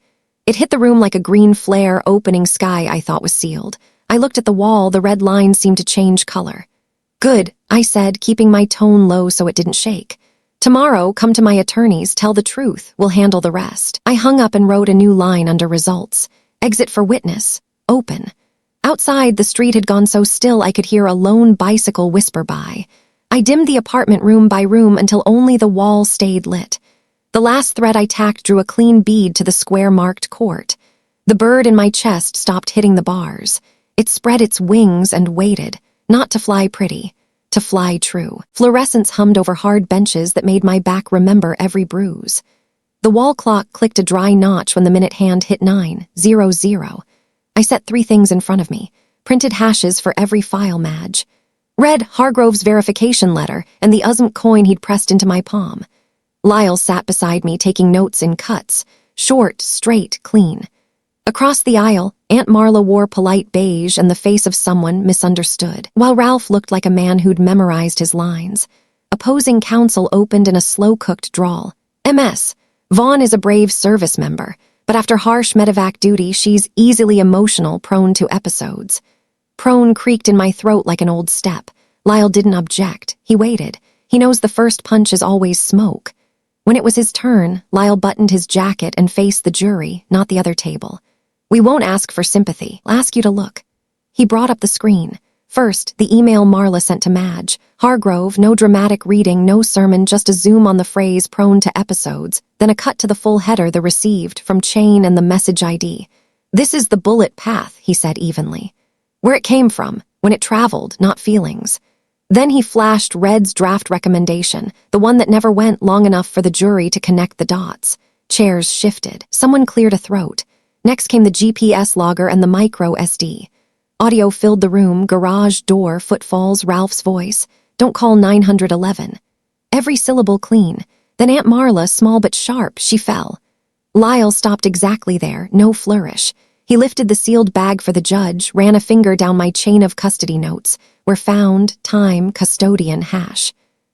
It hit the room like a green flare, opening sky I thought was sealed. I looked at the wall, the red lines seemed to change color. Good, I said, keeping my tone low so it didn't shake. Tomorrow, come to my attorneys, tell the truth, we'll handle the rest. I hung up and wrote a new line under results. Exit for witness. Open. Outside, the street had gone so still I could hear a lone bicycle whisper by. I dimmed the apartment room by room until only the wall stayed lit. The last thread I tacked drew a clean bead to the square-marked court. The bird in my chest stopped hitting the bars. It spread its wings and waited, not to fly pretty, to fly true. Fluorescence hummed over hard benches that made my back remember every bruise. The wall clock clicked a dry notch when the minute hand hit 9:00. I set 3 things in front of me, printed hashes for every file Madge. Read Hargrove's verification letter and the coin he'd pressed into my palm. Lyle sat beside me, taking notes in cuts, short, straight, clean. Across the aisle, Aunt Marla wore polite beige and the face of someone misunderstood, while Ralph looked like a man who'd memorized his lines. Opposing counsel opened in a slow-cooked drawl. MS, Vaughn is a brave service member, but after harsh medevac duty, she's easily emotional, prone to episodes. Prone creaked in my throat like an old step. Lyle didn't object. He waited. He knows the first punch is always smoke. When it was his turn, Lyle buttoned his jacket and faced the jury, not the other table. We won't ask for sympathy. I'll ask you to look. He brought up the screen. First, the email Marla sent to Madge. Hargrove, no dramatic reading, no sermon, just a zoom on the phrase prone to episodes, then a cut to the full header, the received, from Chain and the message ID. This is the bullet path, he said evenly. Where it came from, when it traveled, not feelings. Then he flashed Red's draft recommendation, the one that never went long enough for the jury to connect the dots. Chairs shifted. Someone cleared a throat. Next came the GPS logger and the micro SD. Audio filled the room, garage door, footfalls, Ralph's voice. Don't call 911. Every syllable clean. Then Aunt Marla, small but sharp, she fell. Lyle stopped exactly there, no flourish. He lifted the sealed bag for the judge, ran a finger down my chain of custody notes, where found, time, custodian, hash.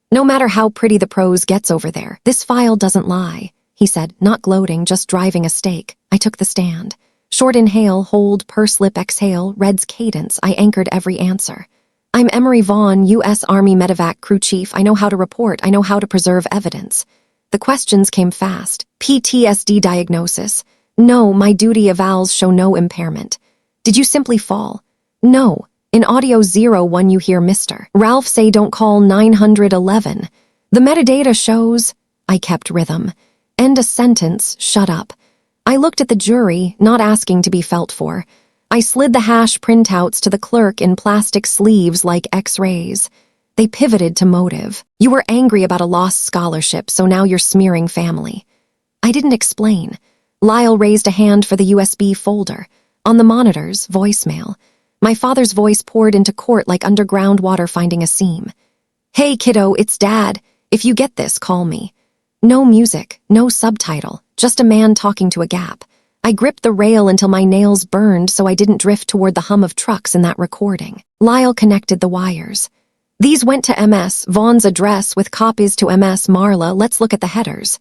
No matter how pretty the prose gets over there, this file doesn't lie, he said, not gloating, just driving a stake. I took the stand. Short inhale, hold, purse lip, exhale, Red's cadence, I anchored every answer. I'm Emery Vaughn, U.S. Army Medevac crew chief. I know how to report. I know how to preserve evidence. The questions came fast. PTSD diagnosis. No, my duty avowals show no impairment. Did you simply fall? No. In audio 01 you hear Mr. Ralph say don't call 911. The metadata shows... I kept rhythm. End a sentence, shut up. I looked at the jury, not asking to be felt for. I slid the hash printouts to the clerk in plastic sleeves like X-rays. They pivoted to motive. You were angry about a lost scholarship, so now you're smearing family. I didn't explain. Lyle raised a hand for the USB folder. On the monitors, voicemail. My father's voice poured into court like underground water finding a seam. Hey, kiddo, it's Dad. If you get this, call me. No music, no subtitle, just a man talking to a gap. I gripped the rail until my nails burned so I didn't drift toward the hum of trucks in that recording. Lyle connected the wires. These went to MS, Vaughn's address with copies to MS Marla. Let's look at the headers.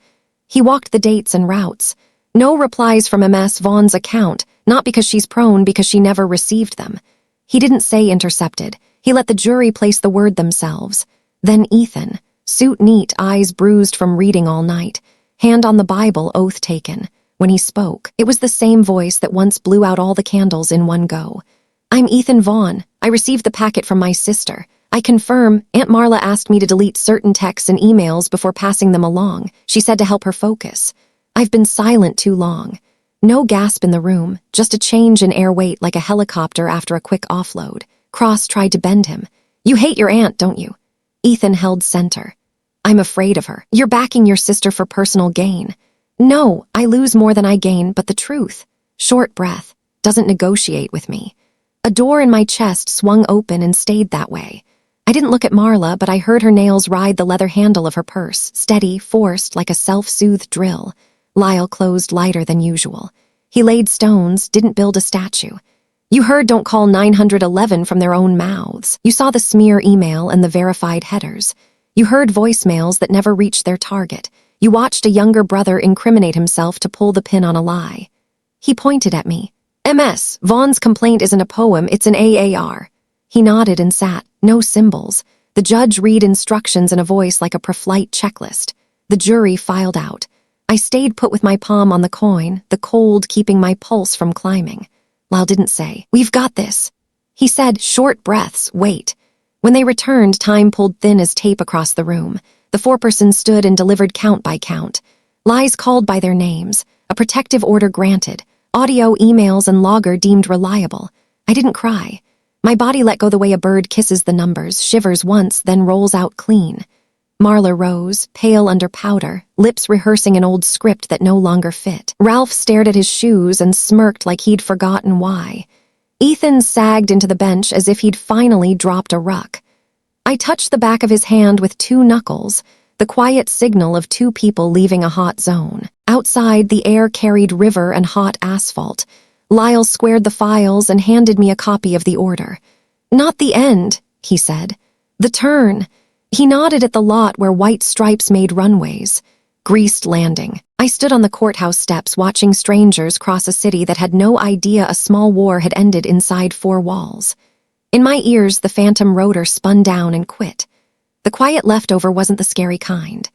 He walked the dates and routes. No replies from MS Vaughn's account, not because she's prone, because she never received them. He didn't say intercepted. He let the jury place the word themselves. Then Ethan, suit neat, eyes bruised from reading all night, hand on the Bible, oath taken. When he spoke, it was the same voice that once blew out all the candles in one go. I'm Ethan Vaughn. I received the packet from my sister. I confirm, Aunt Marla asked me to delete certain texts and emails before passing them along. She said to help her focus. I've been silent too long. No gasp in the room, just a change in air weight like a helicopter after a quick offload. Cross tried to bend him. You hate your aunt, don't you? Ethan held center. I'm afraid of her. You're backing your sister for personal gain. No, I lose more than I gain, but the truth. Short breath. Doesn't negotiate with me. A door in my chest swung open and stayed that way. I didn't look at Marla, but I heard her nails ride the leather handle of her purse, steady, forced, like a self-soothed drill. Lyle closed lighter than usual. He laid stones, didn't build a statue. You heard don't call 911 from their own mouths. You saw the smear email and the verified headers. You heard voicemails that never reached their target. You watched a younger brother incriminate himself to pull the pin on a lie. He pointed at me. MS, Vaughn's complaint isn't a poem, it's an AAR. He nodded and sat, no symbols. The judge read instructions in a voice like a pre-flight checklist. The jury filed out. I stayed put with my palm on the coin, the cold keeping my pulse from climbing. Lyle didn't say, we've got this. He said, short breaths, wait. When they returned, time pulled thin as tape across the room. The foreperson stood and delivered count by count. Lies called by their names. A protective order granted. Audio, emails, and logger deemed reliable. I didn't cry. My body let go the way a bird kisses the numbers, shivers once, then rolls out clean. Marla rose, pale under powder, lips rehearsing an old script that no longer fit. Ralph stared at his shoes and smirked like he'd forgotten why. Ethan sagged into the bench as if he'd finally dropped a ruck. I touched the back of his hand with two knuckles, the quiet signal of two people leaving a hot zone. Outside, the air carried river and hot asphalt. Lyle squared the files and handed me a copy of the order. Not the end, he said. The turn. He nodded at the lot where white stripes made runways. Greased landing. I stood on the courthouse steps watching strangers cross a city that had no idea a small war had ended inside four walls. In my ears, the phantom rotor spun down and quit. The quiet leftover wasn't the scary kind.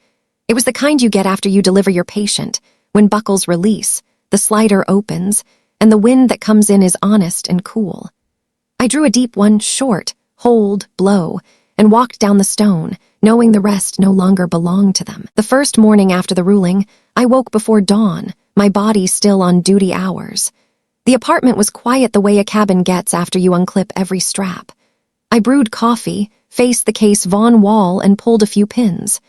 It was the kind you get after you deliver your patient, when buckles release, the slider opens, and the wind that comes in is honest and cool. I drew a deep one, short, hold, blow, and walked down the stone, knowing the rest no longer belonged to them. The first morning after the ruling, I woke before dawn, my body still on duty hours. The apartment was quiet the way a cabin gets after you unclip every strap. I brewed coffee, faced the case Vaughn wall, and pulled a few pins.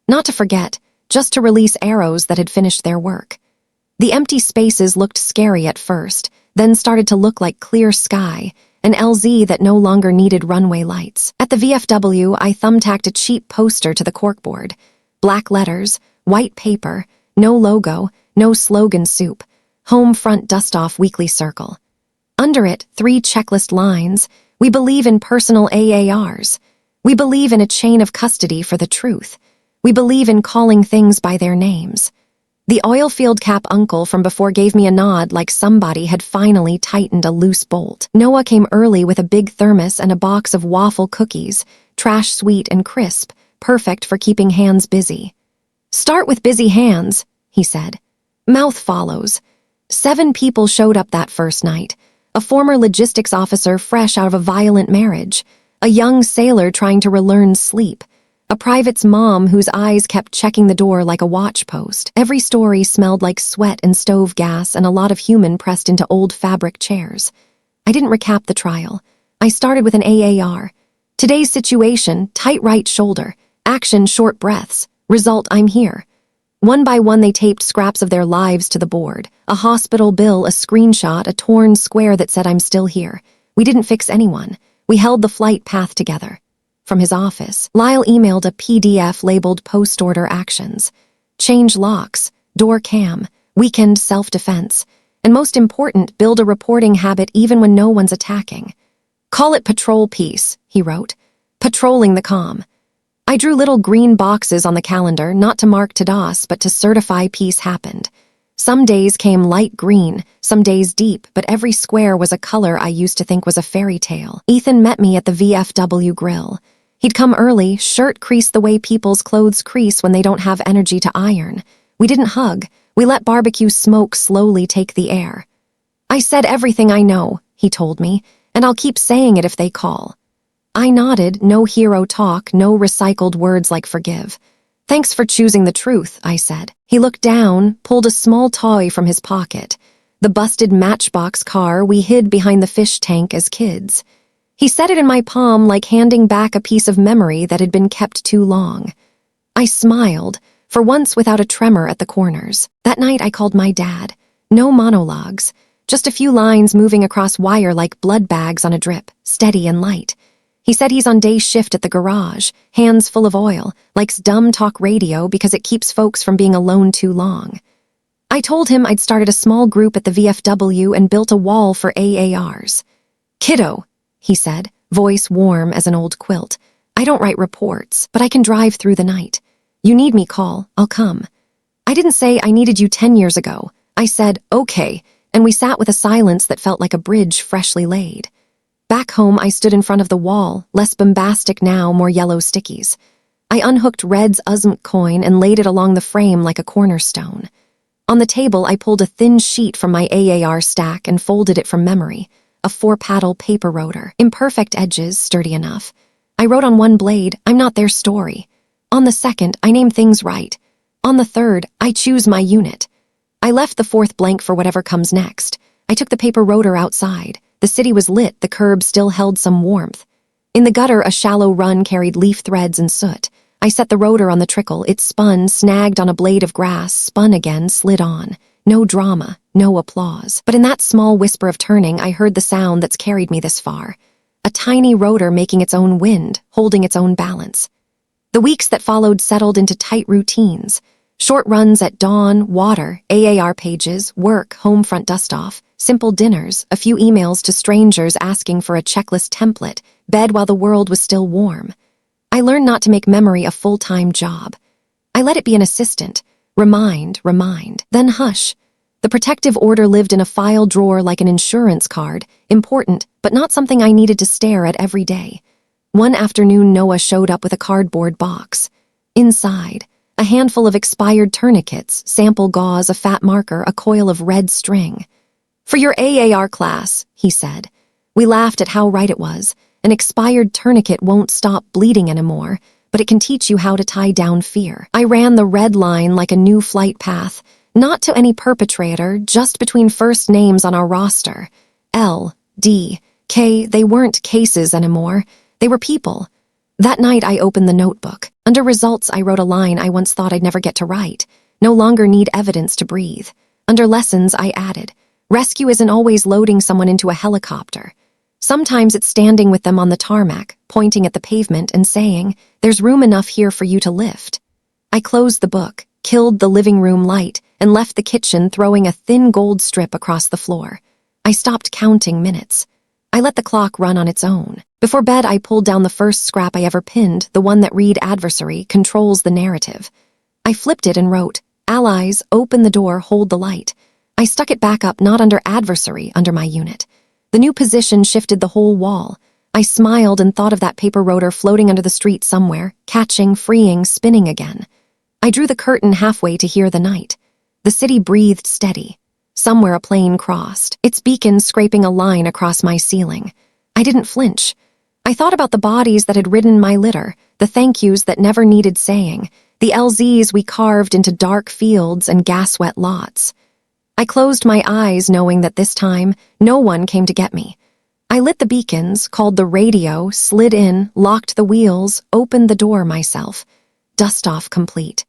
Not to forget, just to release arrows that had finished their work. The empty spaces looked scary at first, then started to look like clear sky, an LZ that no longer needed runway lights. At the VFW, I thumbtacked a cheap poster to the corkboard. Black letters, white paper, no logo, no slogan soup. Home Front Dustoff Weekly Circle. Under it, 3 checklist lines. We believe in personal AARs. We believe in a chain of custody for the truth. We believe in calling things by their names. The oilfield cap uncle from before gave me a nod like somebody had finally tightened a loose bolt. Noah came early with a big thermos and a box of waffle cookies, trash sweet and crisp, perfect for keeping hands busy. Start with busy hands, he said. Mouth follows. 7 people showed up that first night. A former logistics officer fresh out of a violent marriage, a young sailor trying to relearn sleep, a private's mom whose eyes kept checking the door like a watch post. Every story smelled like sweat and stove gas and a lot of human pressed into old fabric chairs. I didn't recap the trial. I started with an AAR. Today's situation, tight right shoulder. Action, short breaths. Result, I'm here. One by one they taped scraps of their lives to the board. A hospital bill, a screenshot, a torn square that said I'm still here. We didn't fix anyone. We held the flight path together. From his office, Lyle emailed a PDF labeled post-order actions. Change locks, door cam, weekend self-defense, and most important, build a reporting habit even when no one's attacking. Call it patrol piece, he wrote. Patrolling the comm. I drew little green boxes on the calendar, not to mark TDOS, but to certify peace happened. Some days came light green, some days deep, but every square was a color I used to think was a fairy tale. Ethan met me at the VFW grill. He'd come early, shirt creased the way people's clothes crease when they don't have energy to iron. We didn't hug. We let barbecue smoke slowly take the air. I said everything I know, he told me, and I'll keep saying it if they call. I nodded, no hero talk, no recycled words like forgive. Thanks for choosing the truth, I said. He looked down, pulled a small toy from his pocket. The busted Matchbox car we hid behind the fish tank as kids. He set it in my palm like handing back a piece of memory that had been kept too long. I smiled, for once without a tremor at the corners. That night I called my dad. No monologues, just a few lines moving across wire like blood bags on a drip, steady and light. He said he's on day shift at the garage, hands full of oil, likes dumb talk radio because it keeps folks from being alone too long. I told him I'd started a small group at the VFW and built a wall for AARs. Kiddo, he said, voice warm as an old quilt. I don't write reports, but I can drive through the night. You need me, call, I'll come. I didn't say I needed you 10 years ago. I said, okay, and we sat with a silence that felt like a bridge freshly laid. Back home, I stood in front of the wall, less bombastic now, more yellow stickies. I unhooked Red's USMC coin and laid it along the frame like a cornerstone. On the table, I pulled a thin sheet from my AAR stack and folded it from memory, a 4-paddle paper rotor, imperfect edges, sturdy enough. I wrote on one blade, I'm not their story. On the second, I name things right. On the third, I choose my unit. I left the 4th blank for whatever comes next. I took the paper rotor outside. The city was lit, the curb still held some warmth. In the gutter, a shallow run carried leaf threads and soot. I set the rotor on the trickle. It spun, snagged on a blade of grass, spun again, slid on. No drama, no applause. But in that small whisper of turning, I heard the sound that's carried me this far. A tiny rotor making its own wind, holding its own balance. The weeks that followed settled into tight routines. Short runs at dawn, water, AAR pages, work, home front dust-off, simple dinners, a few emails to strangers asking for a checklist template, bed while the world was still warm. I learned not to make memory a full-time job. I let it be an assistant. Remind, then hush. The protective order lived in a file drawer like an insurance card, important, but not something I needed to stare at every day. One afternoon, Noah showed up with a cardboard box. Inside, a handful of expired tourniquets, sample gauze, a fat marker, a coil of red string. For your AAR class, he said. We laughed at how right it was. An expired tourniquet won't stop bleeding anymore, but it can teach you how to tie down fear. I ran the red line like a new flight path, not to any perpetrator, just between first names on our roster. L, D, K, they weren't cases anymore. They were people. That night I opened the notebook. Under results I wrote a line I once thought I'd never get to write. No longer need evidence to breathe. Under lessons I added, rescue isn't always loading someone into a helicopter. Sometimes it's standing with them on the tarmac, pointing at the pavement and saying, "There's room enough here for you to lift." I closed the book, killed the living room light, and left the kitchen, throwing a thin gold strip across the floor. I stopped counting minutes. I let the clock run on its own. Before bed, I pulled down the first scrap I ever pinned, the one that read "Adversary controls the narrative." I flipped it and wrote, "Allies, open the door, hold the light." I stuck it back up, not under "Adversary," under my unit. The new position shifted the whole wall. I smiled and thought of that paper rotor floating under the street somewhere, catching, freeing, spinning again. I drew the curtain halfway to hear the night. The city breathed steady. Somewhere a plane crossed, its beacon scraping a line across my ceiling. I didn't flinch. I thought about the bodies that had ridden my litter, the thank yous that never needed saying, the LZs we carved into dark fields and gas-wet lots. I closed my eyes, knowing that this time, no one came to get me. I lit the beacons, called the radio, slid in, locked the wheels, opened the door myself. Dustoff complete.